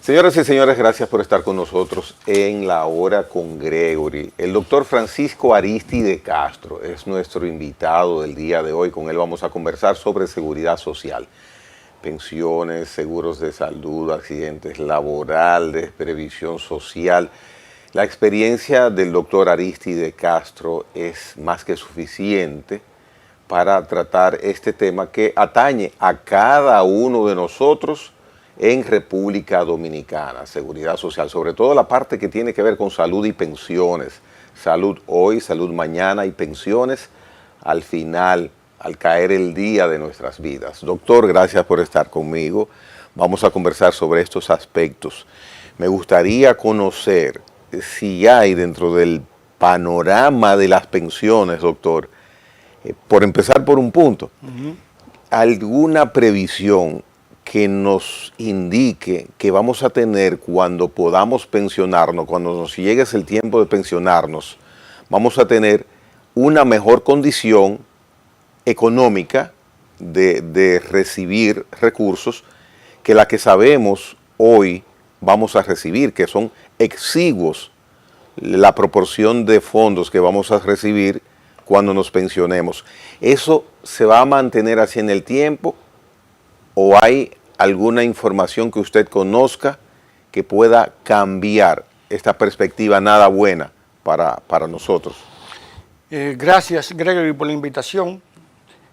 Señoras y señores, gracias por estar con nosotros en La Hora con Gregory. El doctor Francisco Aristide Castro es nuestro invitado del día de hoy. Con él vamos a conversar sobre seguridad social, pensiones, seguros de salud, accidentes laborales, previsión social. La experiencia del doctor Aristide Castro es más que suficiente para tratar este tema que atañe a cada uno de nosotros en República Dominicana, seguridad social, sobre todo la parte que tiene que ver con salud y pensiones. Salud hoy, salud mañana y pensiones al final, al caer el día de nuestras vidas. Doctor, gracias por estar conmigo. Vamos a conversar sobre estos aspectos. Me gustaría conocer si hay dentro del panorama de las pensiones, doctor, por empezar por un punto, alguna previsión que nos indique que vamos a tener cuando podamos pensionarnos, cuando nos llegue el tiempo de pensionarnos, vamos a tener una mejor condición económica de recibir recursos que la que sabemos hoy vamos a recibir, que son exiguos la proporción de fondos que vamos a recibir cuando nos pensionemos. ¿Eso se va a mantener así en el tiempo o hay alguna información que usted conozca que pueda cambiar esta perspectiva nada buena para nosotros? Gracias, Gregory, por la invitación.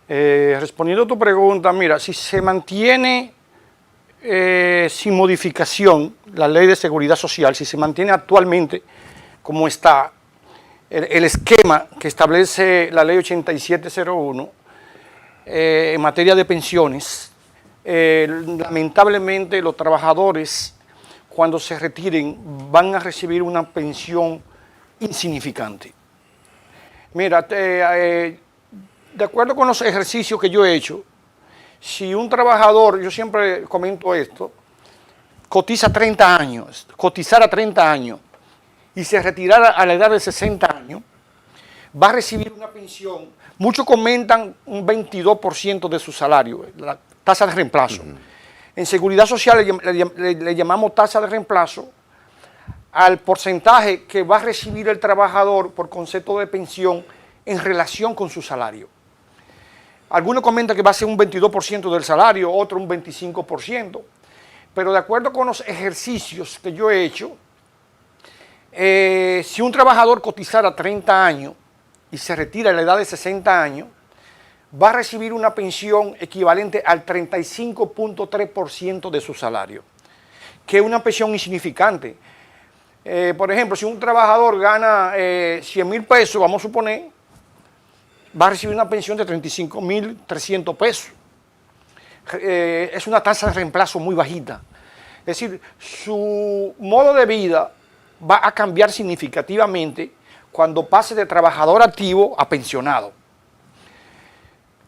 Respondiendo a tu pregunta, mira, si se mantiene sin modificación la ley de seguridad social, si se mantiene actualmente como está el esquema que establece la ley 8701 en materia de pensiones, lamentablemente los trabajadores cuando se retiren van a recibir una pensión insignificante. Mira, de acuerdo con los ejercicios que yo he hecho, si un trabajador, yo siempre comento esto, cotizara 30 años y se retirara a la edad de 60 años, va a recibir una pensión, muchos comentan un 22% de su salario, la tasa de reemplazo. En seguridad social le llamamos tasa de reemplazo al porcentaje que va a recibir el trabajador por concepto de pensión en relación con su salario. Algunos comentan que va a ser un 22% del salario, otros un 25%, pero de acuerdo con los ejercicios que yo he hecho, si un trabajador cotizara 30 años y se retira a la edad de 60 años, va a recibir una pensión equivalente al 35.3% de su salario, que es una pensión insignificante. Por ejemplo, si un trabajador gana 100 mil pesos, vamos a suponer, va a recibir una pensión de 35.300 pesos. Es una tasa de reemplazo muy bajita. Es decir, su modo de vida va a cambiar significativamente cuando pase de trabajador activo a pensionado.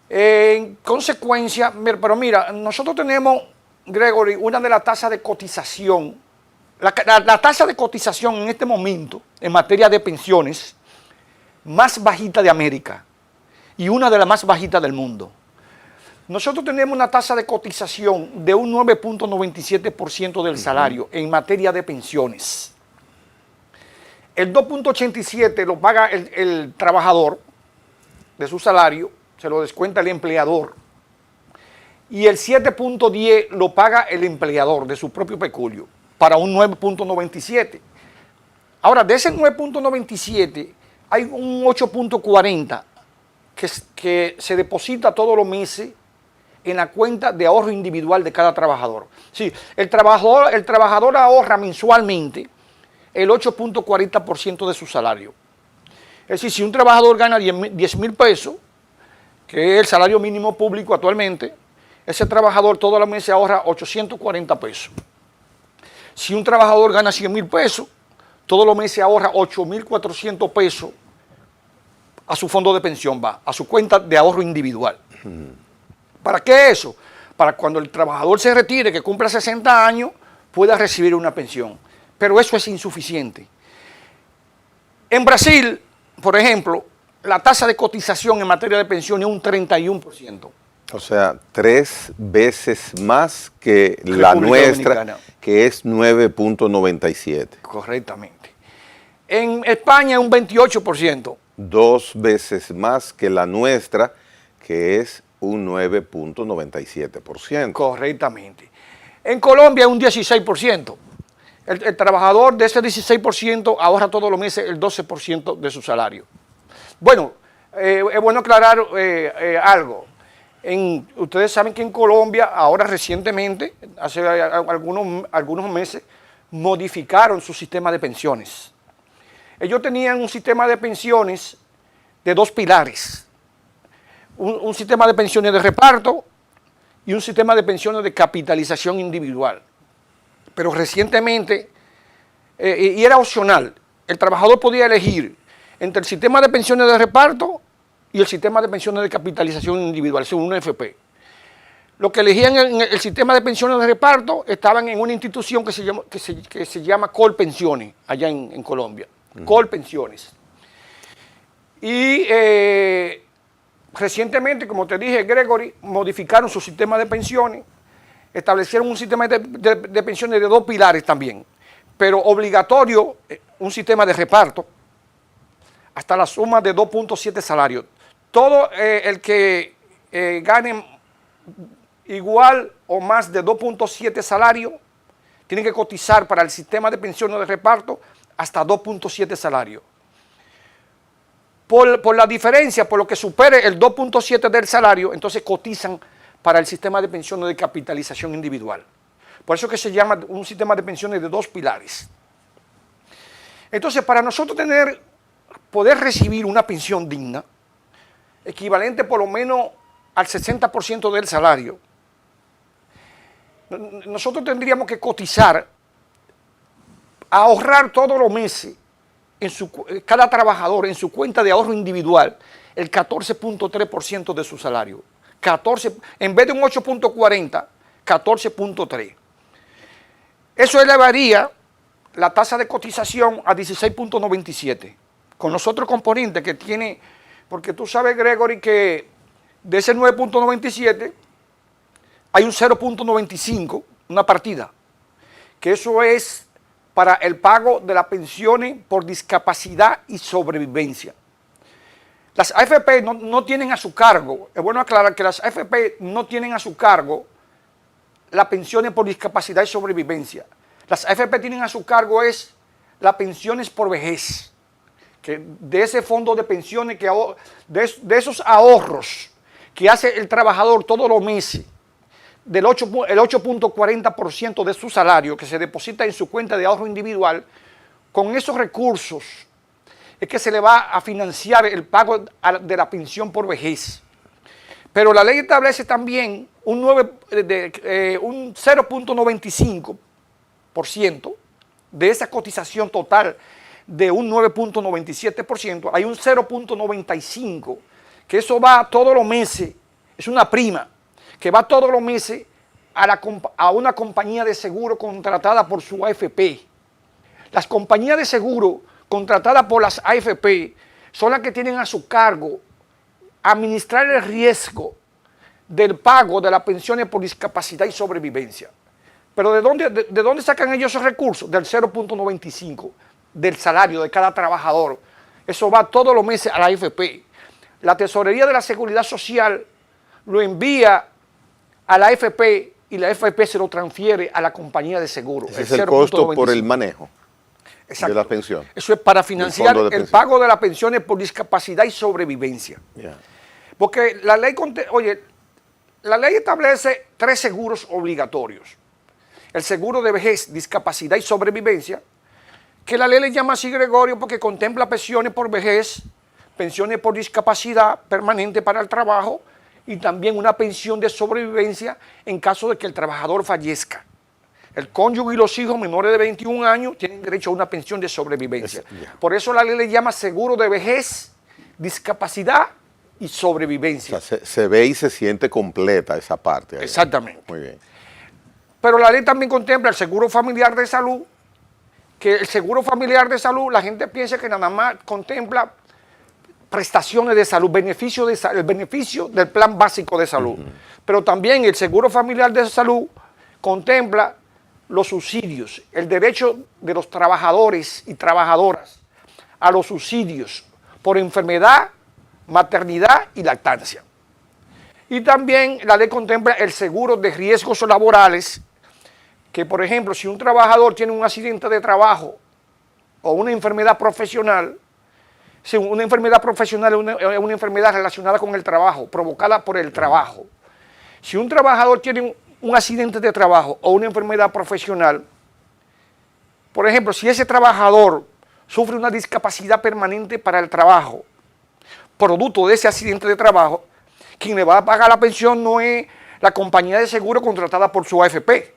En consecuencia, pero mira, nosotros tenemos, Gregory, una de las tasas de cotización, la tasa de cotización en este momento en materia de pensiones más bajita de América y una de las más bajitas del mundo. Nosotros tenemos una tasa de cotización de un 9.97% del salario en materia de pensiones. El 2.87 lo paga el trabajador de su salario, se lo descuenta el empleador, y el 7.10 lo paga el empleador de su propio peculio, para un 9.97. Ahora, de ese 9.97 hay un 8.40 que se deposita todos los meses en la cuenta de ahorro individual de cada trabajador. Sí, el trabajador ahorra mensualmente el 8.40% de su salario. Es decir, si un trabajador gana 10 mil pesos, que es el salario mínimo público actualmente, ese trabajador todos los meses ahorra 840 pesos. Si un trabajador gana 100 mil pesos, todos los meses ahorra 8.400 pesos a su fondo de pensión, a su cuenta de ahorro individual. ¿Para qué eso? Para cuando el trabajador se retire, que cumpla 60 años, pueda recibir una pensión. Pero eso es insuficiente. En Brasil, por ejemplo, la tasa de cotización en materia de pensión es un 31%. O sea, 3 veces más que la República nuestra, Dominicana. que es 9.97. Correctamente. En España un 28%. 2 veces más que la nuestra, que es un 9.97%. Correctamente. En Colombia un 16%. El trabajador de ese 16% ahorra todos los meses el 12% de su salario. Bueno, es bueno aclarar algo. Ustedes saben que en Colombia, ahora recientemente, hace algunos meses, modificaron su sistema de pensiones. Ellos tenían un sistema de pensiones de 2 pilares. Un sistema de pensiones de reparto y un sistema de pensiones de capitalización individual. Pero recientemente, y era opcional, el trabajador podía elegir entre el sistema de pensiones de reparto y el sistema de pensiones de capitalización individual, según una AFP. Los que elegían el sistema de pensiones de reparto estaban en una institución que se llama Colpensiones, allá en Colombia. Colpensiones. Y recientemente, como te dije, Gregory, modificaron su sistema de pensiones, establecieron un sistema de pensiones de 2 pilares también, pero obligatorio un sistema de reparto hasta la suma de 2.7 salarios. Todo el que gane igual o más de 2.7 salarios tiene que cotizar para el sistema de pensiones de reparto hasta 2.7 salarios. Por la diferencia, por lo que supere el 2.7 del salario, entonces cotizan para el sistema de pensiones de capitalización individual. Por eso que se llama un sistema de pensiones de 2 pilares. Entonces, para nosotros poder recibir una pensión digna, equivalente por lo menos al 60% del salario, nosotros tendríamos que cotizar, ahorrar todos los meses, cada trabajador en su cuenta de ahorro individual, el 14.3% de su salario. En vez de un 8.40, 14.3. Eso elevaría la tasa de cotización a 16.97. Con los otros componentes que tiene, porque tú sabes, Gregory, que de ese 9.97 hay un 0.95, una partida, que eso es para el pago de las pensiones por discapacidad y sobrevivencia. Las AFP no tienen a su cargo, es bueno aclarar que las AFP no tienen a su cargo las pensiones por discapacidad y sobrevivencia. Las AFP tienen a su cargo las pensiones por vejez, que de ese fondo de pensiones, de esos ahorros que hace el trabajador todos los meses, el 8.40% de su salario que se deposita en su cuenta de ahorro individual, con esos recursos es que se le va a financiar el pago de la pensión por vejez. Pero la ley establece también un 0.95% de esa cotización total de un 9.97%. Hay un 0.95%, que eso va todos los meses, es una prima, que va todos los meses a una compañía de seguro contratada por su AFP. Las compañías de seguro contratadas por las AFP son las que tienen a su cargo administrar el riesgo del pago de las pensiones por discapacidad y sobrevivencia. Pero ¿de dónde sacan ellos esos recursos? Del 0.95 del salario de cada trabajador. Eso va todos los meses a la AFP. La Tesorería de la Seguridad Social lo envía a la AFP y la AFP se lo transfiere a la compañía de seguro. Ese es el costo por el manejo. Exacto. De la pensión. Eso es para financiar el pago de las pensiones por discapacidad y sobrevivencia. Yeah. Porque la ley establece 3 seguros obligatorios. El seguro de vejez, discapacidad y sobrevivencia, que la ley le llama así, Gregorio, porque contempla pensiones por vejez, pensiones por discapacidad permanente para el trabajo y también una pensión de sobrevivencia en caso de que el trabajador fallezca. El cónyuge y los hijos menores de 21 años tienen derecho a una pensión de sobrevivencia. Por eso la ley le llama seguro de vejez, discapacidad y sobrevivencia. O sea, se ve y se siente completa esa parte. Exactamente. Muy bien. Pero la ley también contempla el seguro familiar de salud, que el seguro familiar de salud, la gente piensa que nada más contempla prestaciones de salud, el beneficio del plan básico de salud. Pero también el Seguro Familiar de Salud contempla los subsidios, el derecho de los trabajadores y trabajadoras a los subsidios por enfermedad, maternidad y lactancia. Y también la ley contempla el seguro de riesgos laborales, que por ejemplo, si un trabajador tiene un accidente de trabajo o una enfermedad profesional, si una enfermedad profesional es una enfermedad relacionada con el trabajo, provocada por el trabajo. Si un trabajador tiene un accidente de trabajo o una enfermedad profesional, por ejemplo, si ese trabajador sufre una discapacidad permanente para el trabajo, producto de ese accidente de trabajo, quien le va a pagar la pensión no es la compañía de seguro contratada por su AFP.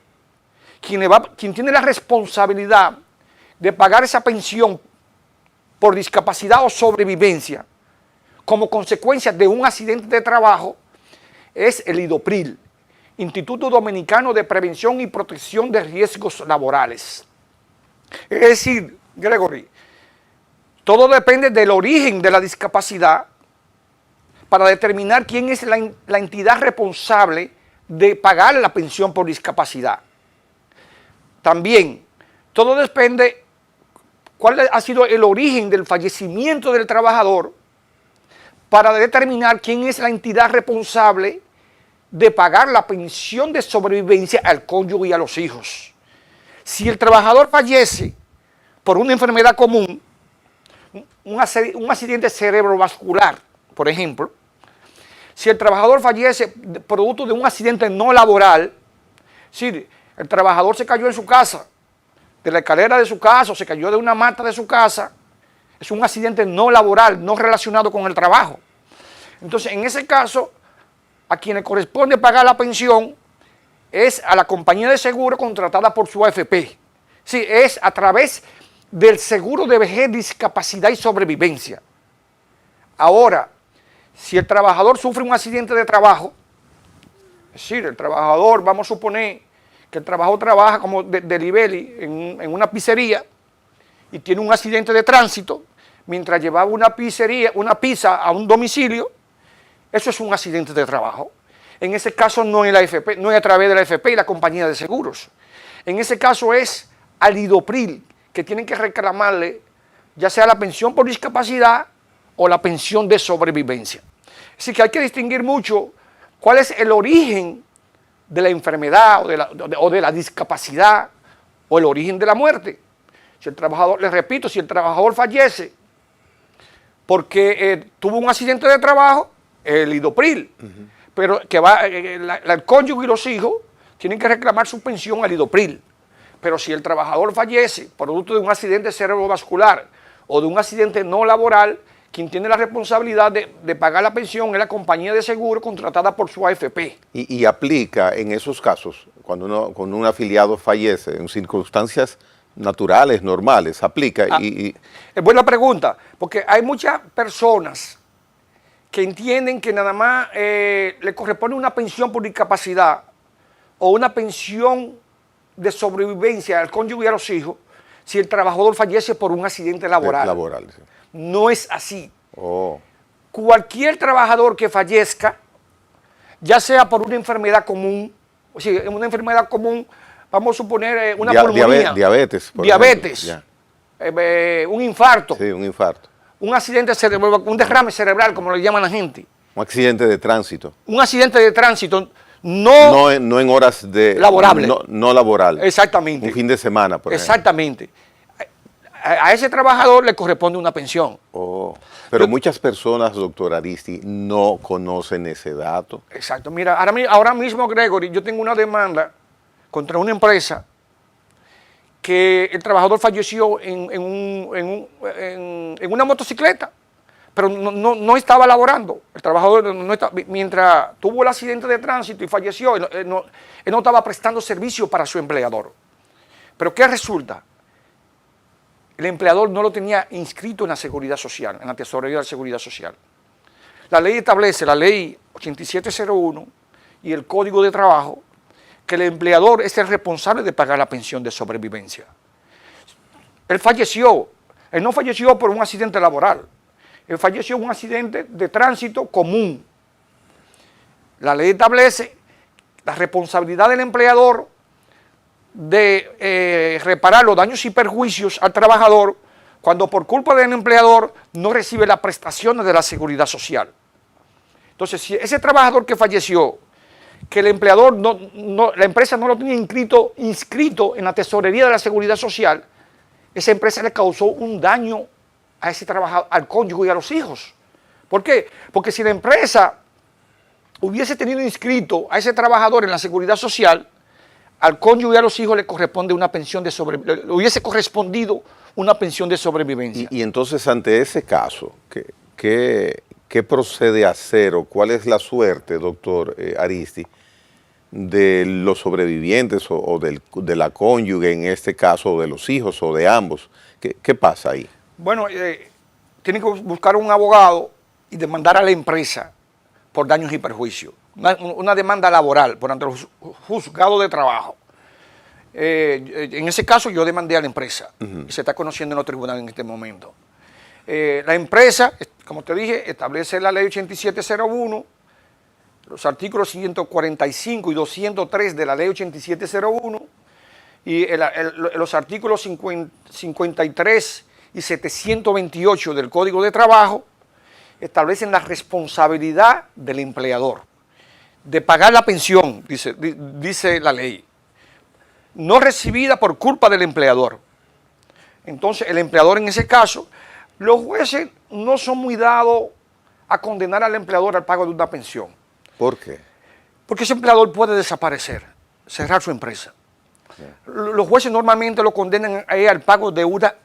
Quien tiene la responsabilidad de pagar esa pensión por discapacidad o sobrevivencia como consecuencia de un accidente de trabajo es el IDOPRIL, Instituto Dominicano de Prevención y Protección de Riesgos Laborales. Es decir, Gregory, todo depende del origen de la discapacidad para determinar quién es la entidad responsable de pagar la pensión por discapacidad. También, todo depende cuál ha sido el origen del fallecimiento del trabajador para determinar quién es la entidad responsable de pagar la pensión de sobrevivencia al cónyuge y a los hijos. Si el trabajador fallece por una enfermedad común, un accidente cerebrovascular, por ejemplo, si el trabajador fallece producto de un accidente no laboral, si el trabajador se cayó en su casa, de la escalera de su casa, o se cayó de una mata de su casa, es un accidente no laboral, no relacionado con el trabajo. Entonces, en ese caso, a quien le corresponde pagar la pensión es a la compañía de seguro contratada por su AFP. Sí, es a través del seguro de vejez, discapacidad y sobrevivencia. Ahora, si el trabajador sufre un accidente de trabajo, es decir, el trabajador, vamos a suponer que el trabajador trabaja como delivery en una pizzería y tiene un accidente de tránsito mientras llevaba una pizza a un domicilio, eso es un accidente de trabajo. En ese caso no es la AFP, no es a través de la AFP y la compañía de seguros. En ese caso es al IDOPRIL, que tienen que reclamarle ya sea la pensión por discapacidad o la pensión de sobrevivencia. Así que hay que distinguir mucho cuál es el origen de la enfermedad o de la discapacidad o el origen de la muerte. Si el trabajador, les repito, si el trabajador fallece porque tuvo un accidente de trabajo, el IDOPRIL, pero que el cónyuge y los hijos tienen que reclamar su pensión al IDOPRIL. Pero si el trabajador fallece producto de un accidente cerebrovascular o de un accidente no laboral, quien tiene la responsabilidad de pagar la pensión es la compañía de seguro contratada por su AFP. Y aplica en esos casos, cuando un afiliado fallece en circunstancias naturales, normales, aplica. Es buena pregunta, porque hay muchas personas que entienden que nada más le corresponde una pensión por discapacidad o una pensión de sobrevivencia al cónyuge y a los hijos si el trabajador fallece por un accidente laboral. Sí. No es así. Cualquier trabajador que fallezca, ya sea por una enfermedad común, o sea, una enfermedad común, vamos a suponer una pulmonía, diabetes, un infarto, sí, un infarto, un accidente cerebral, un derrame cerebral, como le llaman la gente, un accidente de tránsito, no en horas laborables, no laboral, exactamente, un fin de semana, por ejemplo. Exactamente. A ese trabajador le corresponde una pensión. Pero muchas personas, doctor Aristi, no conocen ese dato. Exacto. Mira, ahora mismo, Gregory, yo tengo una demanda contra una empresa que el trabajador falleció en una motocicleta, pero no estaba laborando. El trabajador mientras tuvo el accidente de tránsito y falleció, él no estaba prestando servicio para su empleador. Pero ¿qué resulta? El empleador no lo tenía inscrito en la Seguridad Social, en la Tesorería de la Seguridad Social. La ley establece, la ley 8701 y el Código de Trabajo, que el empleador es el responsable de pagar la pensión de sobrevivencia. Él no falleció por un accidente laboral, Él falleció en un accidente de tránsito común. La ley establece la responsabilidad del empleador de reparar los daños y perjuicios al trabajador cuando por culpa del empleador no recibe las prestaciones de la seguridad social. Entonces, si ese trabajador que falleció, que el empleador, la empresa no lo tenía inscrito en la tesorería de la seguridad social, esa empresa le causó un daño a ese trabajador, al cónyuge y a los hijos. ¿Por qué? Porque si la empresa hubiese tenido inscrito a ese trabajador en la seguridad social, al cónyuge y a los hijos le corresponde una pensión de sobrevivencia, le hubiese correspondido una pensión de sobrevivencia. Y entonces, ante ese caso, ¿qué procede a hacer o cuál es la suerte, doctor Aristi, de los sobrevivientes o de la cónyuge en este caso, o de los hijos o de ambos? ¿Qué pasa ahí? Bueno, tienen que buscar un abogado y demandar a la empresa por daños y perjuicios. Una demanda laboral por ante los juzgados de trabajo. En ese caso yo demandé a la empresa y se está conociendo en los tribunales en este momento. La empresa, como te dije, establece la ley 8701, los artículos 145 y 203 de la ley 8701 y los artículos 53 y 728 del Código de Trabajo establecen la responsabilidad del empleador de pagar la pensión, dice la ley, no recibida por culpa del empleador. Entonces, el empleador en ese caso, los jueces no son muy dados a condenar al empleador al pago de una pensión. ¿Por qué? Porque ese empleador puede desaparecer, cerrar su empresa. Yeah. Los jueces normalmente lo condenan al pago de una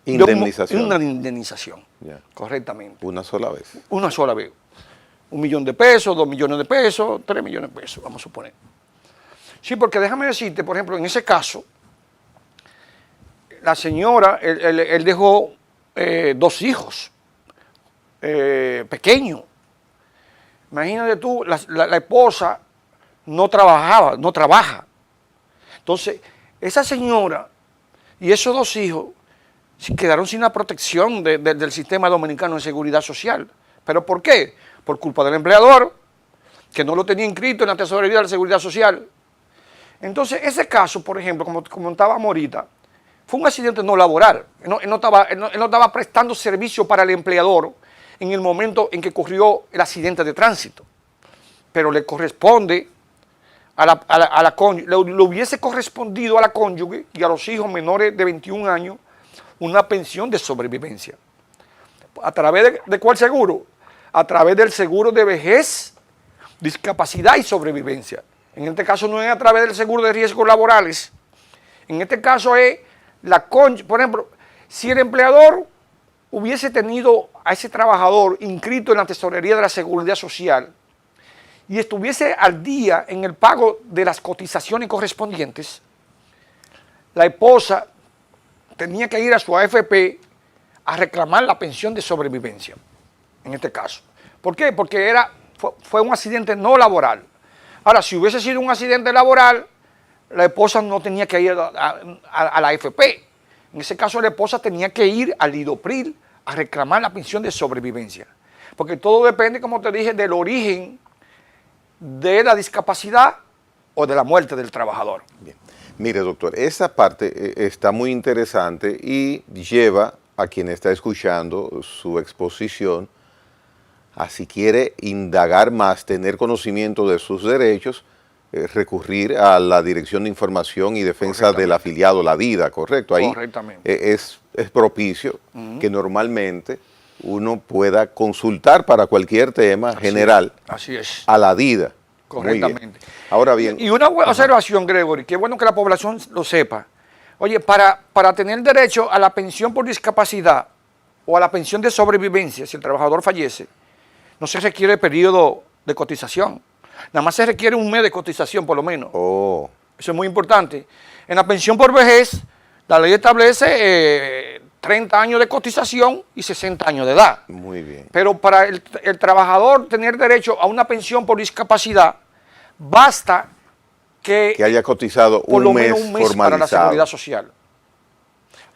indemnización. Una indemnización, yeah. Correctamente. ¿Una sola vez? Una sola vez. 1 millón de pesos, 2 millones de pesos, 3 millones de pesos, vamos a suponer. Sí, porque déjame decirte, por ejemplo, en ese caso, la señora, él dejó 2 hijos pequeños. Imagínate tú, la esposa no trabaja. Entonces, esa señora y esos 2 hijos quedaron sin la protección del sistema dominicano de seguridad social. ¿Pero por qué? Por culpa del empleador, que no lo tenía inscrito en la tesorería de la seguridad social. Entonces, ese caso, por ejemplo, como comentábamos ahorita, fue un accidente no laboral. Él no estaba prestando servicio para el empleador en el momento en que ocurrió el accidente de tránsito. Pero le corresponde a la cónyuge, le hubiese correspondido a la cónyuge y a los hijos menores de 21 años una pensión de sobrevivencia. ¿A través de cuál seguro? A través del seguro de vejez, discapacidad y sobrevivencia. En este caso no es a través del seguro de riesgos laborales. En este caso es por ejemplo, si el empleador hubiese tenido a ese trabajador inscrito en la tesorería de la seguridad social y estuviese al día en el pago de las cotizaciones correspondientes, la esposa tenía que ir a su AFP a reclamar la pensión de sobrevivencia, en este caso. ¿Por qué? Porque fue un accidente no laboral. Ahora, si hubiese sido un accidente laboral, la esposa no tenía que ir a la AFP. En ese caso, la esposa tenía que ir al IDOPRIL a reclamar la pensión de sobrevivencia. Porque todo depende, como te dije, del origen de la discapacidad o de la muerte del trabajador. Bien. Mire, doctor, esa parte está muy interesante y lleva a quien está escuchando su exposición a, si quiere indagar más, tener conocimiento de sus derechos, recurrir a la Dirección de Información y Defensa del Afiliado, la DIDA, ¿correcto? Ahí es propicio que normalmente uno pueda consultar para cualquier tema general a la DIDA. Correctamente. Ahora bien. Y una observación, Gregory, que es bueno que la población lo sepa. Oye, para tener derecho a la pensión por discapacidad o a la pensión de sobrevivencia, si el trabajador fallece, no se requiere periodo de cotización. Nada más se requiere 1 mes de cotización, por lo menos. Oh. Eso es muy importante. En la pensión por vejez, la ley establece 30 años de cotización y 60 años de edad. Muy bien. Pero para el trabajador tener derecho a una pensión por discapacidad, basta que haya cotizado por lo menos un mes formalizado para la seguridad social.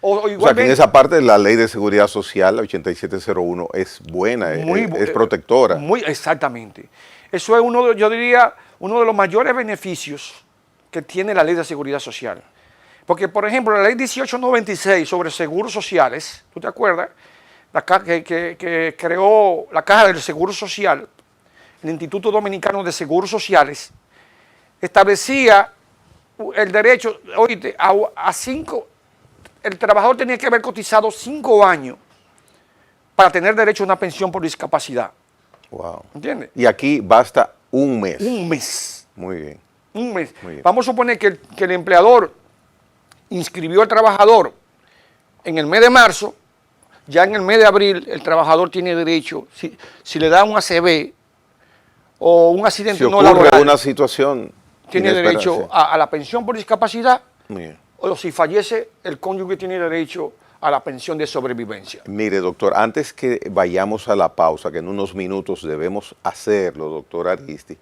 O sea, que en esa parte la ley de seguridad social, la 8701, es buena, es protectora. Exactamente. Eso es yo diría, uno de los mayores beneficios que tiene la ley de seguridad social. Porque, por ejemplo, la ley 1896 sobre seguros sociales, ¿tú te acuerdas? Que creó la Caja del Seguro Social, el Instituto Dominicano de Seguros Sociales, establecía el derecho, oíste, el trabajador tenía que haber cotizado 5 años para tener derecho a una pensión por discapacidad. Wow. ¿Entiendes? Y aquí basta un mes. Un mes. Muy bien. Un mes. Muy bien. Vamos a suponer que el empleador inscribió al trabajador en el mes de marzo, ya en el mes de abril el trabajador tiene derecho, si le da un ACV o un accidente no laboral. Si ocurre una situación tiene derecho a la pensión por discapacidad. Muy bien. O si fallece, el cónyuge tiene derecho a la pensión de sobrevivencia. Mire, doctor, antes que vayamos a la pausa, que en unos minutos debemos hacerlo, doctor Aristi,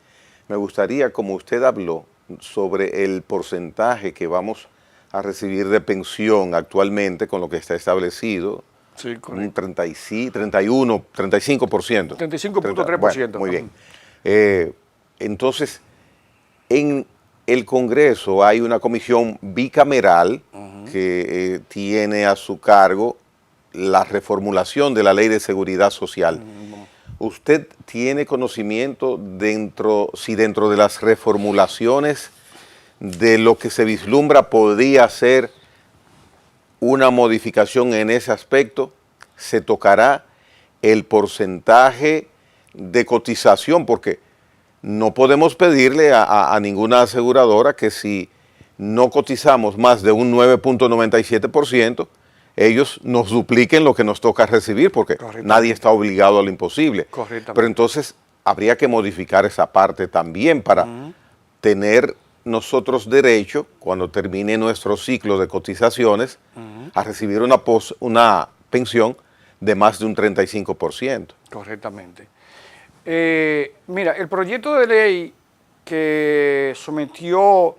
me gustaría, como usted habló, sobre el porcentaje que vamos a recibir de pensión actualmente con lo que está establecido, Sí, un 35%. 35.3%. Bueno, muy bien. Entonces, en el Congreso hay una comisión bicameral que tiene a su cargo la reformulación de la Ley de Seguridad Social. ¿Usted tiene conocimiento si dentro de las reformulaciones de lo que se vislumbra podría ser una modificación en ese aspecto? ¿Se tocará el porcentaje de cotización? Porque no podemos pedirle a ninguna aseguradora que si no cotizamos más de un 9.97%, ellos nos dupliquen lo que nos toca recibir, porque nadie está obligado a lo imposible. Pero entonces habría que modificar esa parte también para tener nosotros derecho, cuando termine nuestro ciclo de cotizaciones, a recibir una pensión de más de un 35%. Correctamente. Mira, el proyecto de ley que sometió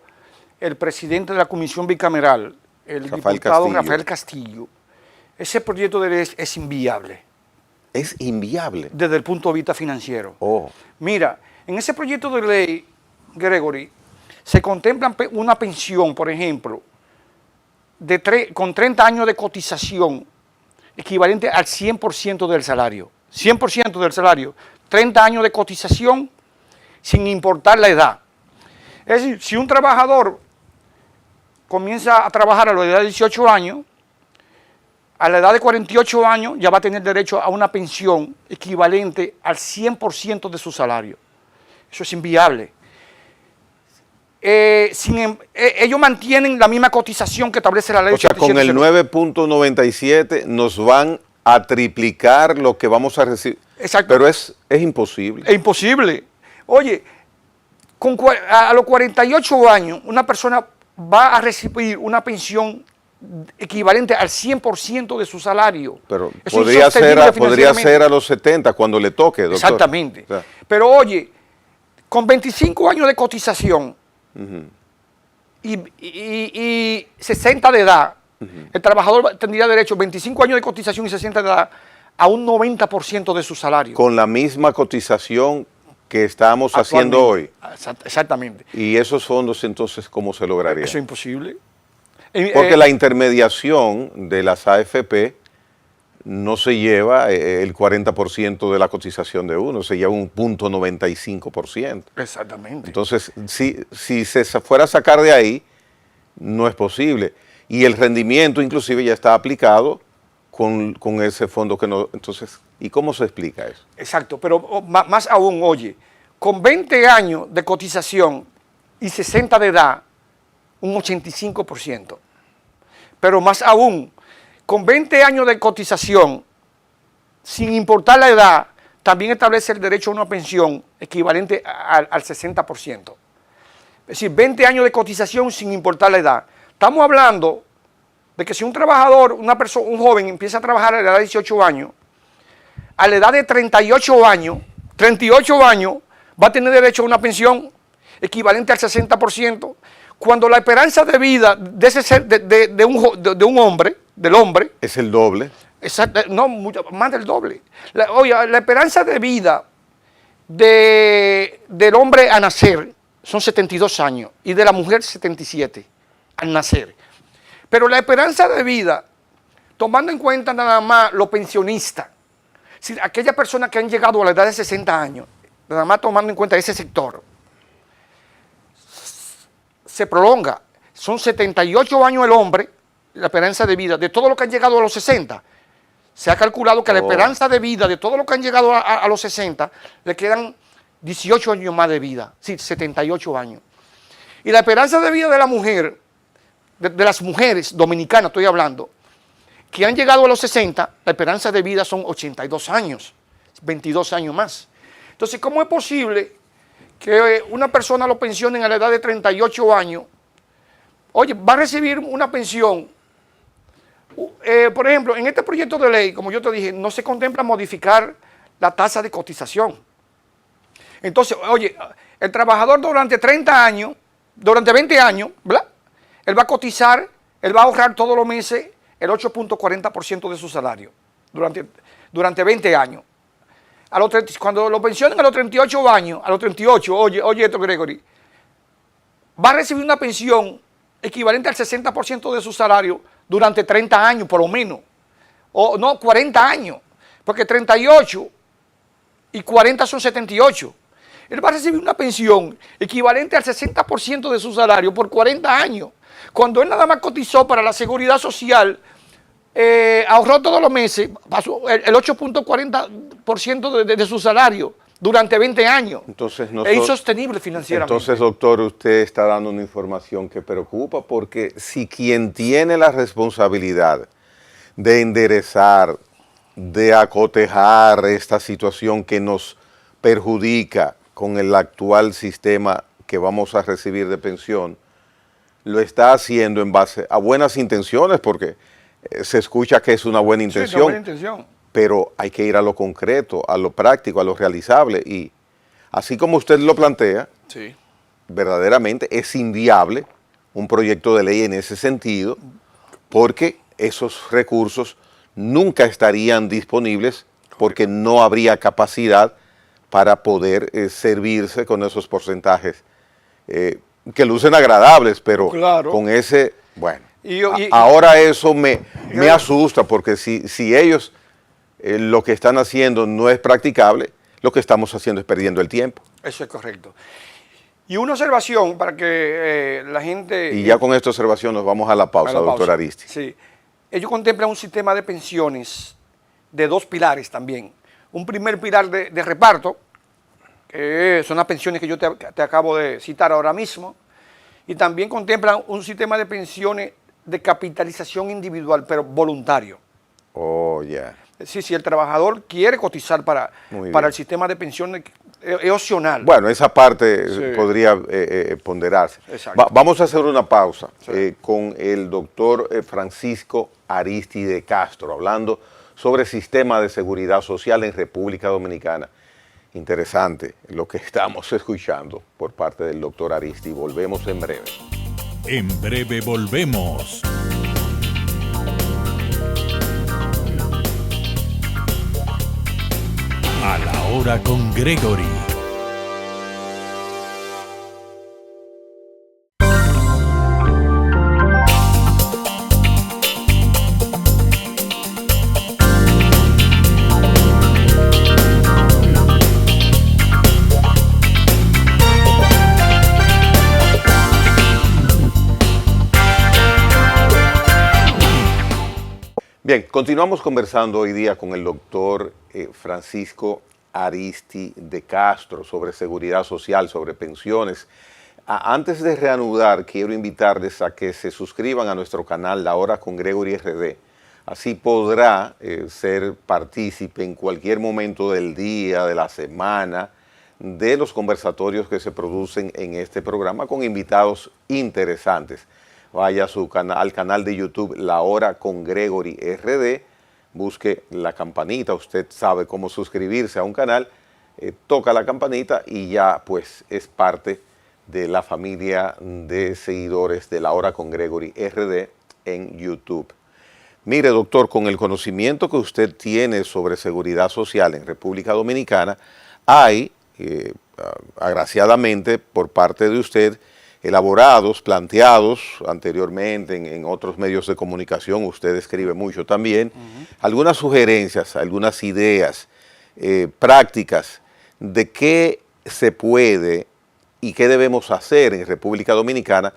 el presidente de la comisión bicameral, el diputado Rafael Castillo, ese proyecto de ley es inviable. ¿Es inviable? Desde el punto de vista financiero. Oh. Mira, en ese proyecto de ley, Gregory, se contempla una pensión, por ejemplo, con 30 años de cotización, equivalente al 100% del salario. 100% del salario. 30 años de cotización sin importar la edad. Es decir, si un trabajador comienza a trabajar a la edad de 18 años, a la edad de 48 años ya va a tener derecho a una pensión equivalente al 100% de su salario. Eso es inviable. Ellos mantienen la misma cotización que establece la ley. O sea, con el 9.97 nos van a triplicar lo que vamos a recibir. Exacto. Pero es imposible. Es imposible. Oye, a los 48 años, una persona va a recibir una pensión equivalente al 100% de su salario. Pero podría ser a los 70 cuando le toque, doctor. Exactamente. O sea. Pero oye, con 25 años de cotización y 60 de edad, el trabajador tendría derecho a 25 años de cotización y 60 de edad a un 90% de su salario. Con la misma cotización que estamos haciendo hoy. Exactamente. ¿Y esos fondos entonces cómo se lograría? Eso es imposible. Porque la intermediación de las AFP no se lleva el 40% de la cotización de uno, se lleva un 0.95%. Exactamente. Entonces, si se fuera a sacar de ahí, no es posible. Y el rendimiento inclusive ya está aplicado con ese fondo que no... Entonces, ¿y cómo se explica eso? Exacto, pero más aún, oye, con 20 años de cotización y 60 de edad, un 85%. Pero más aún, con 20 años de cotización, sin importar la edad, también establece el derecho a una pensión equivalente al 60%. Es decir, 20 años de cotización sin importar la edad. Estamos hablando de que si un trabajador, un joven empieza a trabajar a la edad de 18 años, a la edad de 38 años va a tener derecho a una pensión equivalente al 60%, cuando la esperanza de vida de un hombre del hombre. Es el doble. Exacto, no, mucho, más del doble. Oye, la esperanza de vida del hombre a nacer son 72 años y de la mujer 77 al nacer. Pero la esperanza de vida, tomando en cuenta nada más los pensionistas, si aquellas personas que han llegado a la edad de 60 años, nada más tomando en cuenta ese sector, se prolonga. Son 78 años el hombre, la esperanza de vida, de todos los que han llegado a los 60. Se ha calculado que la esperanza de vida de todos los que han llegado a los 60, le quedan 18 años más de vida, sí, 78 años. Y la esperanza de vida de la mujer, de las mujeres dominicanas estoy hablando, que han llegado a los 60, la esperanza de vida son 82 años, 22 años más. Entonces, ¿cómo es posible que una persona lo pensionen a la edad de 38 años? Oye, va a recibir una pensión. Por ejemplo, en este proyecto de ley, como yo te dije, no se contempla modificar la tasa de cotización. Entonces, oye, el trabajador durante 30 años, durante 20 años, ¿verdad? Él va a cotizar, él va a ahorrar todos los meses el 8.40% de su salario durante 20 años. Cuando lo pensionen a los 38 años, a los 38, oye esto, Gregory, va a recibir una pensión equivalente al 60% de su salario durante 30 años, por lo menos. O no, 40 años. Porque 38 y 40 son 78. Él va a recibir una pensión equivalente al 60% de su salario por 40 años. Cuando él nada más cotizó para la seguridad social, ahorró todos los meses, pasó el 8.40% de su salario durante 20 años. Entonces, es insostenible financieramente. Entonces, doctor, usted está dando una información que preocupa, porque si quien tiene la responsabilidad de enderezar, de acotejar esta situación que nos perjudica con el actual sistema que vamos a recibir de pensión, lo está haciendo en base a buenas intenciones, porque se escucha que es una buena intención. Sí, una buena intención. Pero hay que ir a lo concreto, a lo práctico, a lo realizable. Y así como usted lo plantea, sí, verdaderamente es inviable un proyecto de ley en ese sentido, porque esos recursos nunca estarían disponibles, porque no habría capacidad para poder servirse con esos porcentajes que lucen agradables, pero claro, con ese, bueno, ahora eso me asusta, porque si ellos lo que están haciendo no es practicable, lo que estamos haciendo es perdiendo el tiempo. Eso es correcto. Y una observación para que la gente... Y ya con esta observación nos vamos a la pausa, doctor Aristi. Sí. Ellos contemplan un sistema de pensiones de dos pilares también. Un primer pilar de reparto, que son las pensiones que yo te acabo de citar ahora mismo, y también contemplan un sistema de pensiones de capitalización individual, pero voluntario. Oh, ya. Yeah. Sí, si el trabajador quiere cotizar para el sistema de pensiones, es opcional. Bueno, esa parte sí podría ponderarse. Vamos a hacer una pausa con el doctor Francisco Aristi de Castro, hablando sobre el sistema de seguridad social en República Dominicana. Interesante lo que estamos escuchando por parte del doctor Aristi. Volvemos en breve. En breve volvemos. A la hora con Gregory. Bien, continuamos conversando hoy día con el doctor Francisco Aristi de Castro sobre seguridad social, sobre pensiones. Antes de reanudar, quiero invitarles a que se suscriban a nuestro canal La Hora con Gregory RD. Así podrá ser partícipe en cualquier momento del día, de la semana, de los conversatorios que se producen en este programa con invitados interesantes. Vaya a al canal de YouTube La Hora con Gregory RD, busque la campanita, usted sabe cómo suscribirse a un canal, toca la campanita y ya pues es parte de la familia de seguidores de La Hora con Gregory RD en YouTube. Mire, doctor, con el conocimiento que usted tiene sobre seguridad social en República Dominicana, hay, agraciadamente por parte de usted, elaborados, planteados anteriormente en otros medios de comunicación, usted escribe mucho también, algunas sugerencias, algunas ideas prácticas de qué se puede y qué debemos hacer en República Dominicana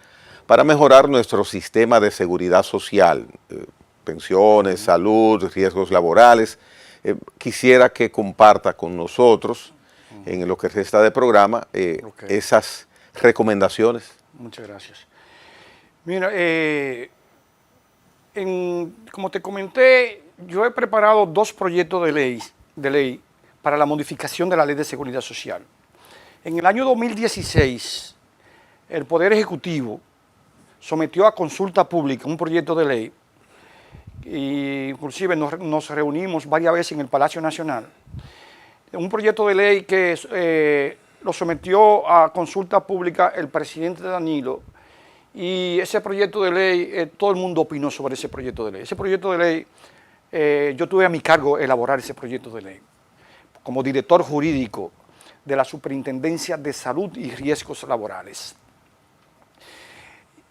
para mejorar nuestro sistema de seguridad social, pensiones, salud, riesgos laborales. Quisiera que comparta con nosotros en lo que resta de programa esas recomendaciones. Muchas gracias. Mira, como te comenté, yo he preparado 2 proyectos de ley para la modificación de la Ley de Seguridad Social. En el año 2016, el Poder Ejecutivo sometió a consulta pública un proyecto de ley, e inclusive nos reunimos varias veces en el Palacio Nacional, un proyecto de ley que lo sometió a consulta pública el presidente Danilo, y ese proyecto de ley, todo el mundo opinó sobre ese proyecto de ley. Ese proyecto de ley, yo tuve a mi cargo elaborar ese proyecto de ley como director jurídico de la Superintendencia de Salud y Riesgos Laborales.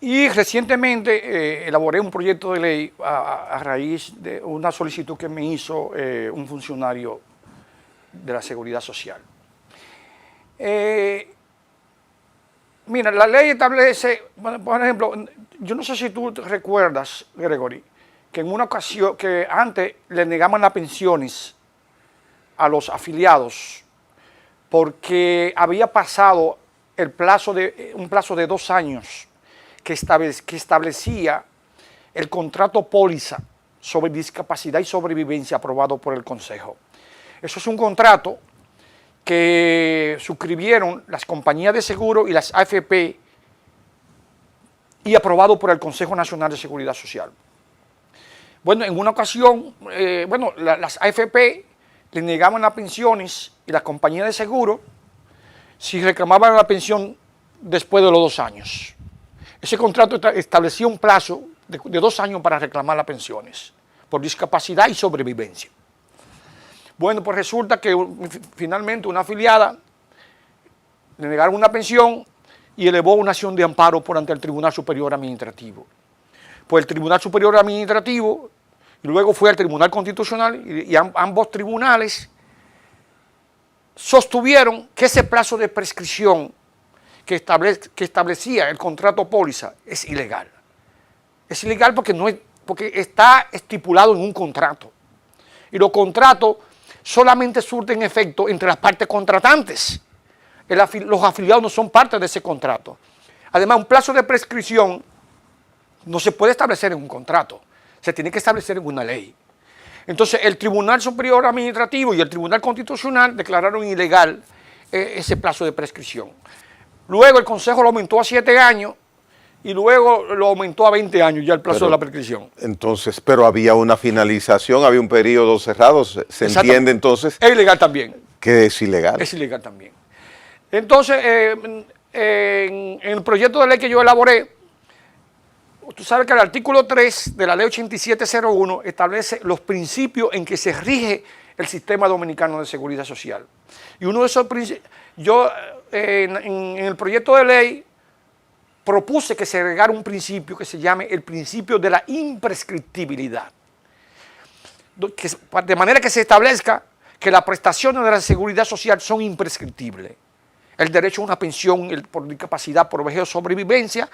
Y recientemente elaboré un proyecto de ley a raíz de una solicitud que me hizo un funcionario de la Seguridad Social. Mira, la ley establece, por ejemplo, yo no sé si tú recuerdas, Gregory, que en una ocasión, que antes le negaban las pensiones a los afiliados porque había pasado un plazo de 2 años que establecía el contrato póliza sobre discapacidad y sobrevivencia aprobado por el Consejo. Eso es un contrato que suscribieron las compañías de seguro y las AFP y aprobado por el Consejo Nacional de Seguridad Social. Bueno, en una ocasión, las AFP le negaban las pensiones y las compañías de seguro si reclamaban la pensión después de los 2 años. Ese contrato establecía un plazo de 2 años para reclamar las pensiones por discapacidad y sobrevivencia. Bueno, pues resulta que finalmente una afiliada le negaron una pensión y elevó una acción de amparo ante el Tribunal Superior Administrativo. Pues el Tribunal Superior Administrativo y luego fue al Tribunal Constitucional y ambos tribunales sostuvieron que ese plazo de prescripción que establecía el contrato póliza es ilegal. Es ilegal porque está estipulado en un contrato. Y los contratos solamente surten efecto entre las partes contratantes. Los afiliados no son parte de ese contrato. Además, un plazo de prescripción no se puede establecer en un contrato, se tiene que establecer en una ley. Entonces, el Tribunal Superior Administrativo y el Tribunal Constitucional declararon ilegal ese plazo de prescripción. Luego el Consejo lo aumentó a 7 años y luego lo aumentó a 20 años ya el plazo de la prescripción. Entonces, pero había una finalización, había un periodo cerrado, ¿se entiende entonces? Es ilegal también. Que es ilegal. Es ilegal también. Entonces, en el proyecto de ley que yo elaboré, tú sabes que el artículo 3 de la ley 8701 establece los principios en que se rige el sistema dominicano de seguridad social. Y uno de esos principios, yo en el proyecto de ley propuse que se agregara un principio que se llame el principio de la imprescriptibilidad. De manera que se establezca que las prestaciones de la seguridad social son imprescriptibles. El derecho a una pensión por discapacidad, por vejez o sobrevivencia,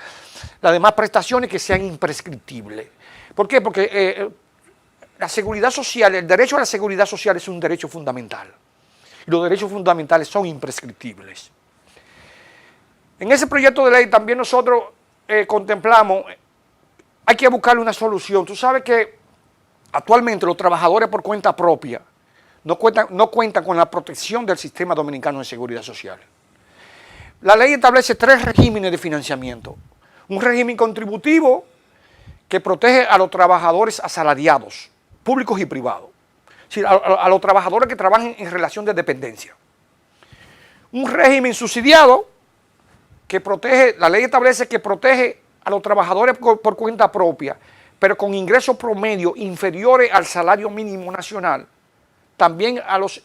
las demás prestaciones que sean imprescriptibles. ¿Por qué? Porque la seguridad social, el derecho a la seguridad social es un derecho fundamental. Y los derechos fundamentales son imprescriptibles. En ese proyecto de ley también nosotros contemplamos, hay que buscarle una solución. Tú sabes que actualmente los trabajadores por cuenta propia no cuentan con la protección del sistema dominicano de seguridad social. La ley establece 3 regímenes de financiamiento. Un régimen contributivo que protege a los trabajadores asalariados, públicos y privados. Es decir, a los trabajadores que trabajan en relación de dependencia. Un régimen subsidiado que protege, la ley establece que protege a los trabajadores por cuenta propia, pero con ingresos promedio inferiores al salario mínimo nacional, también a los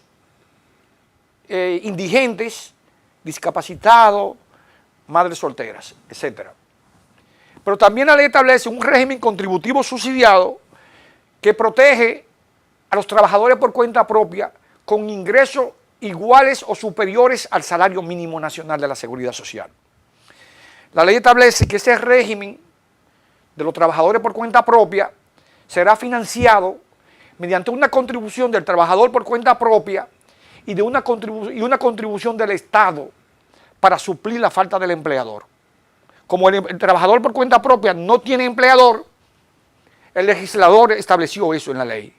indigentes, discapacitados, madres solteras, etc. Pero también la ley establece un régimen contributivo subsidiado que protege a los trabajadores por cuenta propia con ingresos iguales o superiores al salario mínimo nacional de la Seguridad Social. La ley establece que ese régimen de los trabajadores por cuenta propia será financiado mediante una contribución del trabajador por cuenta propia y una contribución del Estado para suplir la falta del empleador. Como el trabajador por cuenta propia no tiene empleador, el legislador estableció eso en la ley,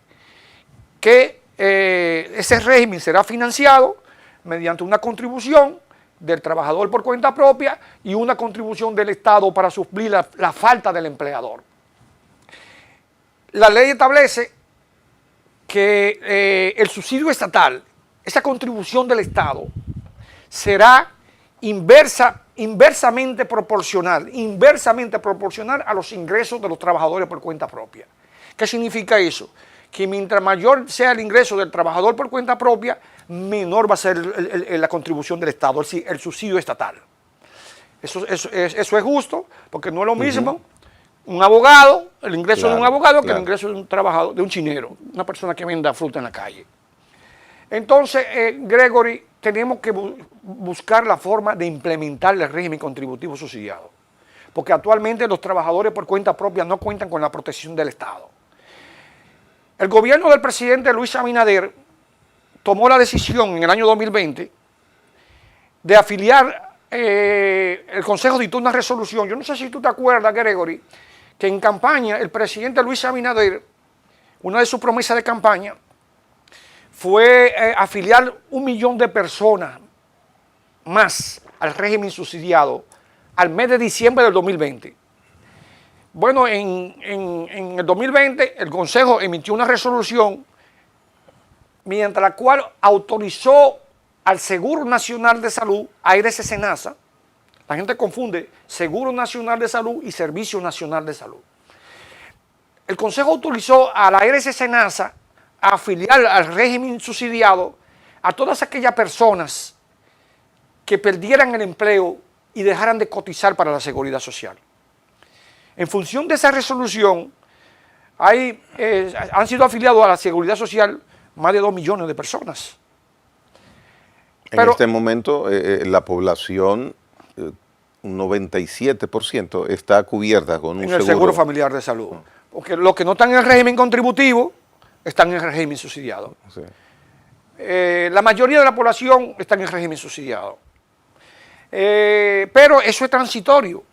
que ese régimen será financiado mediante una contribución del trabajador por cuenta propia y una contribución del Estado para suplir la falta del empleador. La ley establece que el subsidio estatal, esa contribución del Estado, será inversamente proporcional a los ingresos de los trabajadores por cuenta propia. ¿Qué significa eso? Que mientras mayor sea el ingreso del trabajador por cuenta propia, menor va a ser la contribución del Estado, el subsidio estatal. Eso es justo, porque no es lo mismo un abogado, el ingreso de un abogado, que el ingreso de un trabajador, de un chinero, una persona que venda fruta en la calle. Entonces, Gregory, tenemos que buscar la forma de implementar el régimen contributivo subsidiado, porque actualmente los trabajadores por cuenta propia no cuentan con la protección del Estado. El gobierno del presidente Luis Abinader tomó la decisión en el año 2020 de afiliar, el Consejo dictó una resolución, yo no sé si tú te acuerdas, Gregory, que en campaña el presidente Luis Abinader, una de sus promesas de campaña, fue afiliar 1 millón de personas más al régimen subsidiado al mes de diciembre del 2020. Bueno, en el 2020 el Consejo emitió una resolución mediante la cual autorizó al Seguro Nacional de Salud, ARS-SENASA, la gente confunde Seguro Nacional de Salud y Servicio Nacional de Salud. El Consejo autorizó a la ARS-SENASA a afiliar al régimen subsidiado a todas aquellas personas que perdieran el empleo y dejaran de cotizar para la Seguridad Social. En función de esa resolución, han sido afiliados a la Seguridad Social más de 2 millones de personas. En este momento, la población, un 97% está cubierta con un el seguro familiar de salud. Porque los que no están en el régimen contributivo están en el régimen subsidiado. Sí. La mayoría de la población está en el régimen subsidiado. Pero eso es transitorio.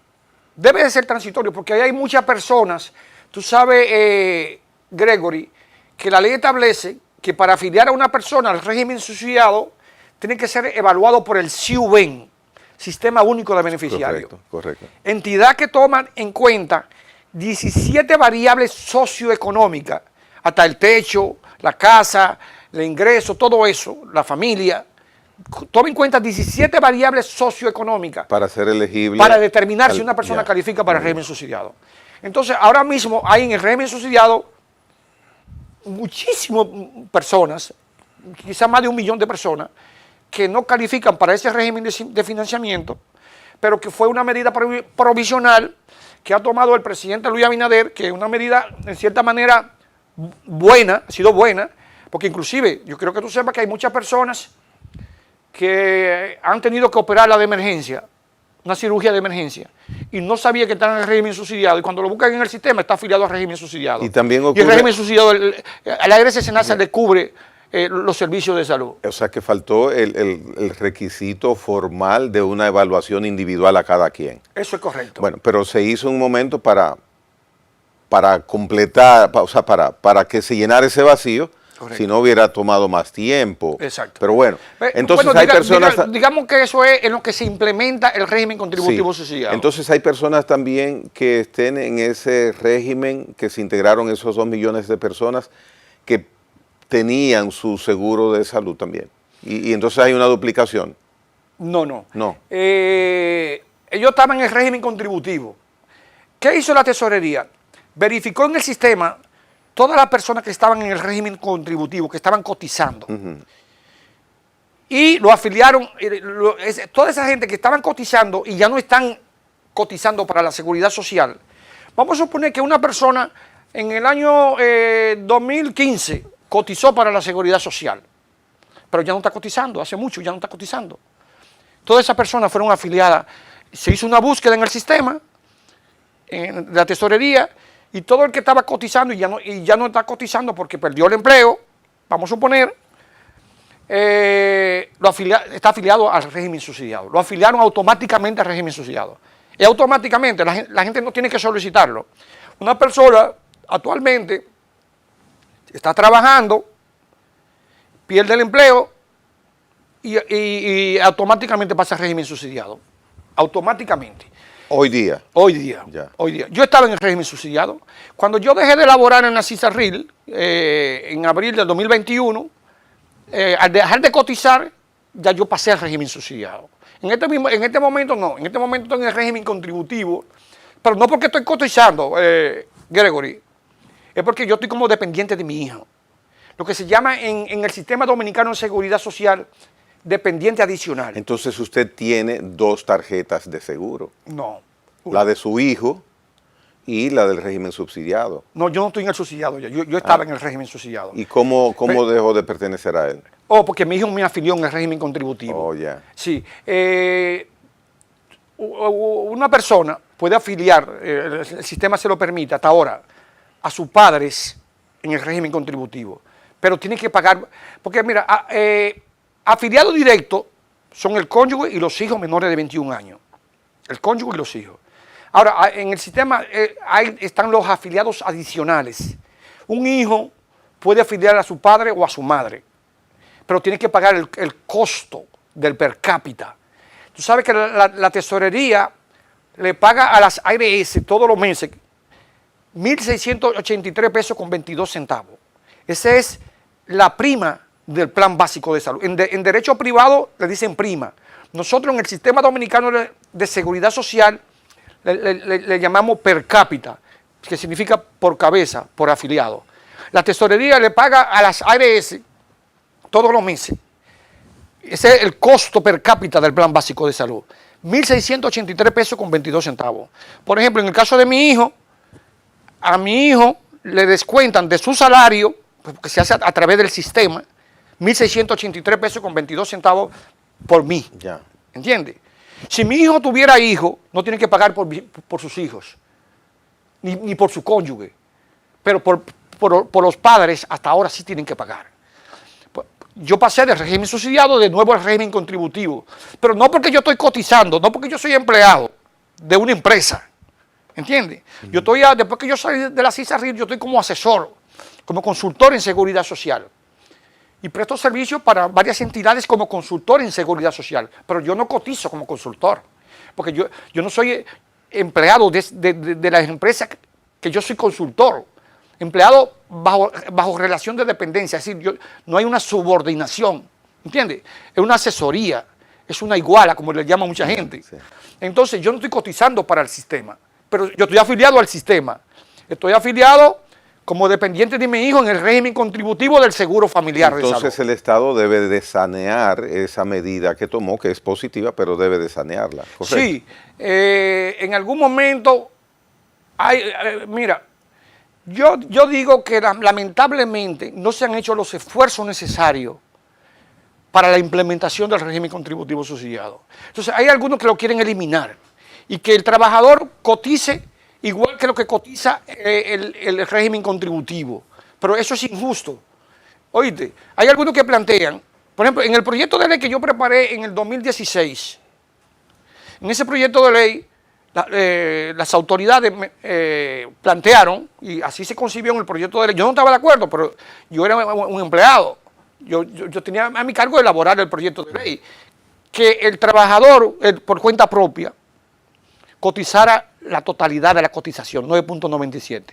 Debe de ser transitorio porque hay muchas personas, tú sabes, Gregory, que la ley establece que para afiliar a una persona al régimen subsidiado tiene que ser evaluado por el SIUBEN, Sistema Único de Beneficiarios. Correcto. Entidad que toma en cuenta 17 variables socioeconómicas, hasta el techo, la casa, el ingreso, todo eso, la familia. Toma en cuenta 17 variables socioeconómicas para ser elegible, para determinar si una persona califica para el régimen subsidiado. Entonces, ahora mismo hay en el régimen subsidiado muchísimas personas, quizás más de 1 millón de personas, que no califican para ese régimen de financiamiento, pero que fue una medida provisional que ha tomado el presidente Luis Abinader, que es una medida, en cierta manera, buena, ha sido buena, porque inclusive, yo creo que tú sepas que hay muchas personas que han tenido que operarla de emergencia, una cirugía de emergencia, y no sabía que están en el régimen subsidiado, y cuando lo buscan en el sistema está afiliado al régimen subsidiado. Y también ocurre, y el régimen subsidiado, a la ARS-SENASA le cubre los servicios de salud. O sea que faltó el requisito formal de una evaluación individual a cada quien. Eso es correcto. Bueno, pero se hizo un momento para completar, o sea, para que se llenara ese vacío. Correcto. Si no hubiera tomado más tiempo. Exacto. Pero bueno, entonces hay personas... digamos que eso es en lo que se implementa el régimen contributivo subsidiado. Entonces hay personas también que estén en ese régimen, que se integraron esos 2 millones de personas que tenían su seguro de salud también. Y entonces hay una duplicación. No. Ellos estaban en el régimen contributivo. ¿Qué hizo la tesorería? verificó en el sistema todas las personas que estaban en el régimen contributivo, que estaban cotizando. Y lo afiliaron, toda esa gente que estaban cotizando y ya no están cotizando para la seguridad social. Vamos a suponer que una persona en el año 2015 cotizó para la seguridad social, pero ya no está cotizando, hace mucho ya no está cotizando. Todas esas personas fueron afiliadas, se hizo una búsqueda en el sistema, en la tesorería, y todo el que estaba cotizando y ya no está cotizando porque perdió el empleo, vamos a suponer, está afiliado al régimen subsidiado. Lo afiliaron automáticamente al régimen subsidiado. Y automáticamente la gente no tiene que solicitarlo. Una persona actualmente está trabajando, pierde el empleo y automáticamente pasa al régimen subsidiado. Automáticamente. Hoy día. Hoy día. Yo estaba en el régimen subsidiado. Cuando yo dejé de laborar en la CISARRIL en abril del 2021, al dejar de cotizar, ya yo pasé al régimen subsidiado. En este momento no, en este momento estoy en el régimen contributivo, pero no porque estoy cotizando, Gregory, es porque yo estoy como dependiente de mi hijo. Lo que se llama en el sistema dominicano de seguridad social, dependiente adicional. Entonces usted tiene 2 tarjetas de seguro. No. La de su hijo y la del régimen subsidiado. No, yo no estoy en el subsidiado ya. Yo estaba en el régimen subsidiado. ¿Y cómo dejó de pertenecer a él? Porque mi hijo me afilió en el régimen contributivo. Ya. Sí. Una persona puede afiliar, el sistema se lo permite hasta ahora, a sus padres en el régimen contributivo. Pero tiene que pagar, porque mira, afiliados directos son el cónyuge y los hijos menores de 21 años. El cónyuge y los hijos. Ahora, en el sistema están los afiliados adicionales. Un hijo puede afiliar a su padre o a su madre, pero tiene que pagar el costo del per cápita. Tú sabes que la tesorería le paga a las ARS todos los meses 1.683 pesos con 22 centavos. Esa es la prima del plan básico de salud. En derecho privado le dicen prima. Nosotros en el sistema dominicano de seguridad social le llamamos per cápita, que significa por cabeza, por afiliado. La tesorería le paga a las ARS todos los meses. Ese es el costo per cápita del plan básico de salud. 1.683 pesos con 22 centavos. Por ejemplo, en el caso de mi hijo, a mi hijo le descuentan de su salario, que se hace a través del sistema, 1.683 pesos con 22 centavos por mí. Ya. ¿Entiendes? Si mi hijo tuviera hijo, no tiene que pagar por sus hijos, ni por su cónyuge. Pero por los padres, hasta ahora sí tienen que pagar. Yo pasé del régimen subsidiado de nuevo al régimen contributivo. Pero no porque yo estoy cotizando, no porque yo soy empleado de una empresa. ¿Entiendes? Yo estoy, después que yo salí de la CISARRIL, yo estoy como asesor, como consultor en seguridad social. Y presto servicio para varias entidades como consultor en seguridad social. Pero yo no cotizo como consultor. Porque yo no soy empleado de las empresas que yo soy consultor. Empleado bajo relación de dependencia. Es decir, no hay una subordinación. ¿Entiendes? Es una asesoría. Es una iguala, como le llama mucha gente. Sí. Entonces, yo no estoy cotizando para el sistema. Pero yo estoy afiliado al sistema. Estoy afiliado como dependiente de mi hijo en el régimen contributivo del seguro familiar. Entonces el Estado debe de sanear esa medida que tomó, que es positiva, pero debe de sanearla, ¿correcto? Sí, en algún momento, mira, yo digo que lamentablemente no se han hecho los esfuerzos necesarios para la implementación del régimen contributivo subsidiado. Entonces hay algunos que lo quieren eliminar y que el trabajador cotice igual que lo que cotiza el régimen contributivo. Pero eso es injusto. Oíste, hay algunos que plantean, por ejemplo, en el proyecto de ley que yo preparé en el 2016, en ese proyecto de ley, las autoridades plantearon, y así se concibió en el proyecto de ley, yo no estaba de acuerdo, pero yo era un empleado, yo tenía a mi cargo elaborar el proyecto de ley, que el trabajador, por cuenta propia, cotizara la totalidad de la cotización, 9.97.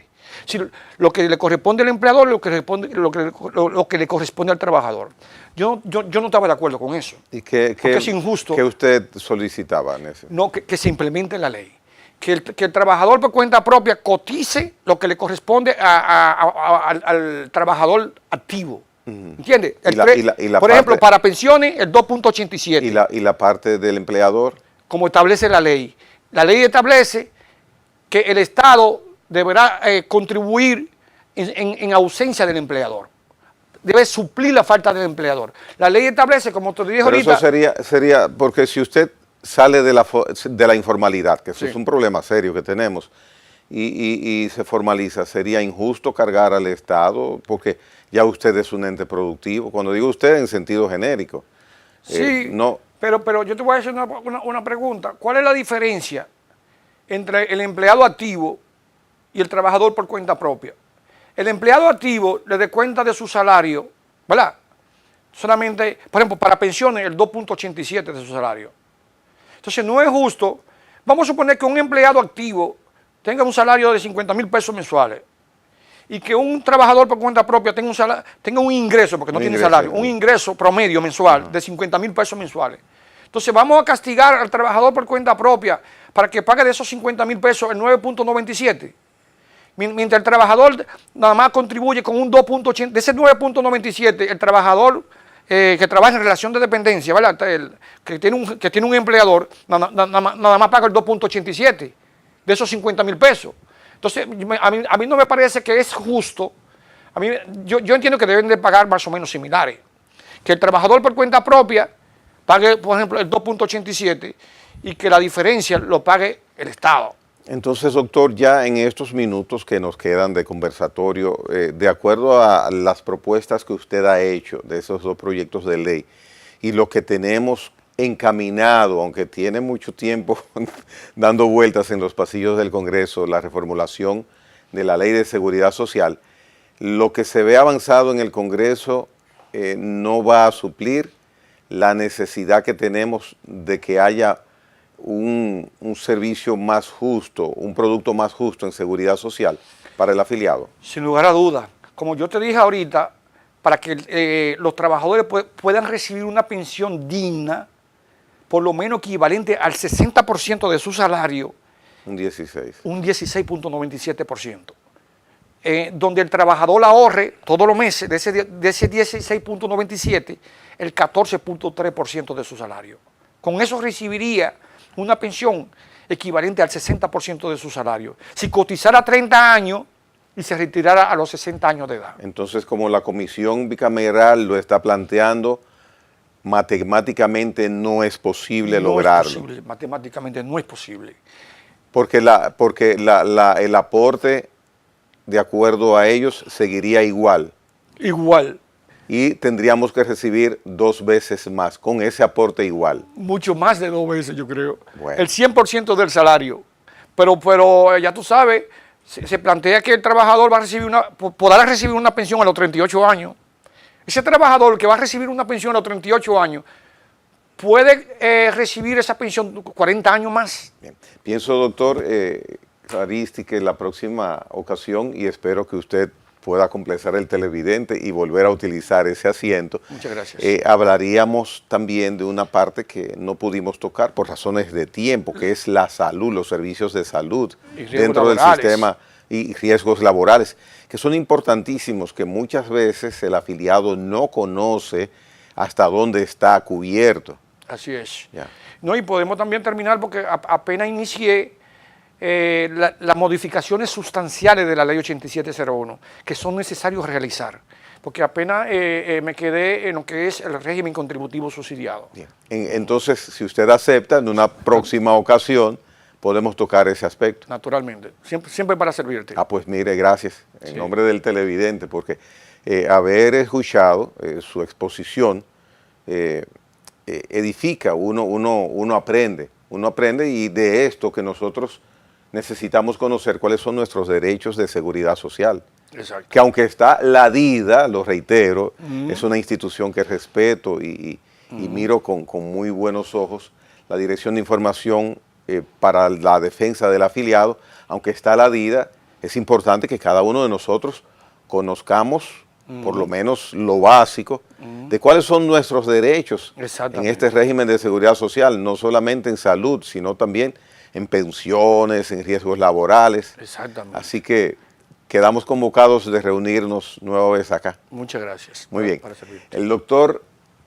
Si lo que le corresponde al empleador, lo que le corresponde al trabajador. Yo no estaba de acuerdo con eso. ¿Y qué, porque es injusto. ¿Qué usted solicitaba en ese? No, que se implemente la ley. que el trabajador por cuenta propia cotice lo que le corresponde al trabajador activo. ¿Entiendes? Por ejemplo, para pensiones, el 2.87. ¿Y la parte del empleador? Como establece la ley. La ley establece que el Estado deberá contribuir en ausencia del empleador. Debe suplir la falta del empleador. La ley establece, como te dije ahorita... Eso sería, porque si usted sale de la informalidad, que eso Sí. es un problema serio que tenemos, y se formaliza, sería injusto cargar al Estado, porque ya usted es un ente productivo. Cuando digo usted, en sentido genérico. Sí, No, pero yo te voy a hacer una pregunta. ¿Cuál es la diferencia entre el empleado activo y el trabajador por cuenta propia? El empleado activo le descuenta de su salario, ¿verdad? Solamente, por ejemplo, para pensiones, el 2.87 de su salario. Entonces, no es justo. Vamos a suponer que un empleado activo tenga un salario de 50,000 pesos mensuales y que un trabajador por cuenta propia tenga un ingreso, porque no tiene salario, un ingreso promedio mensual de 50,000 pesos mensuales. Entonces, vamos a castigar al trabajador por cuenta propia para que pague de esos 50,000 pesos el 9.97. Mientras el trabajador nada más contribuye con un 2.80, de ese 9.97, el trabajador que trabaja en relación de dependencia, ¿verdad? Que tiene un empleador, nada más paga el 2.87 de esos 50,000 pesos. Entonces, a mí no me parece que es justo. Yo entiendo que deben de pagar más o menos similares. Que el trabajador por cuenta propia pague, por ejemplo, el 2.87 y que la diferencia lo pague el Estado. entonces, doctor, ya en estos minutos que nos quedan de conversatorio, de acuerdo a las propuestas que usted ha hecho de esos dos proyectos de ley y lo que tenemos encaminado, aunque tiene mucho tiempo dando vueltas en los pasillos del Congreso, la reformulación de la Ley de Seguridad Social, lo que se ve avanzado en el Congreso no va a suplir la necesidad que tenemos de que haya un servicio más justo, un producto más justo en seguridad social para el afiliado. Sin lugar a dudas. Como yo te dije ahorita, para que los trabajadores puedan recibir una pensión digna, por lo menos equivalente al 60% de su salario. Un 16. Un 16.97%. Donde el trabajador ahorre todos los meses de ese 16.97, el 14.3% de su salario. Con eso recibiría una pensión equivalente al 60% de su salario. Si cotizara 30 años y se retirara a los 60 años de edad. Entonces, como la comisión bicameral lo está planteando, matemáticamente no es posible lograrlo. No es posible, matemáticamente no es posible. Porque el aporte, de acuerdo a ellos, seguiría igual. Igual. Y tendríamos que recibir 2 veces más, con ese aporte igual. Mucho más de 2 veces, yo creo. Bueno. El 100% del salario. Pero ya tú sabes, se plantea que el trabajador podrá recibir una pensión a los 38 años. Ese trabajador que va a recibir una pensión a los 38 años puede recibir esa pensión 40 años más. Bien. Pienso, doctor Aristi, que la próxima ocasión, y espero que usted pueda complacer el televidente y volver a utilizar ese asiento. Muchas gracias. Hablaríamos también de una parte que no pudimos tocar por razones de tiempo, que es la salud, los servicios de salud dentro del sistema y riesgos laborales, que son importantísimos, que muchas veces el afiliado no conoce hasta dónde está cubierto. Así es. Ya. No, y podemos también terminar porque apenas inicié las modificaciones sustanciales de la ley 8701 que son necesarios realizar, porque apenas me quedé en lo que es el régimen contributivo subsidiado. Bien. Entonces, si usted acepta, en una próxima ocasión podemos tocar ese aspecto. Naturalmente, siempre para servirte. Ah, pues mire, gracias, en Sí. nombre del televidente, porque haber escuchado su exposición edifica, uno aprende y de esto que nosotros necesitamos conocer cuáles son nuestros derechos de seguridad social. Exacto. Que aunque está la DIDA, lo reitero, es una institución que respeto y miro con muy buenos ojos, la Dirección de Información para la Defensa del Afiliado, aunque está la DIDA, es importante que cada uno de nosotros conozcamos por lo menos lo básico de cuáles son nuestros derechos en este régimen de seguridad social, no solamente en salud, sino también en pensiones, en riesgos laborales. Exactamente. Así que quedamos convocados de reunirnos nueva vez acá. Muchas gracias. Muy bien. Para servirte. El doctor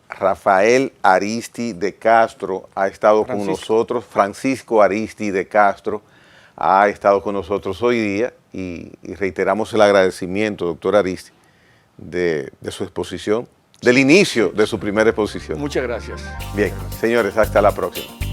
Rafael Aristi de Castro ha estado con nosotros, Francisco Aristi de Castro ha estado con nosotros hoy día y reiteramos el agradecimiento, doctor Aristi, de su exposición, del inicio de su primera exposición. Muchas gracias. Bien, señores, hasta la próxima.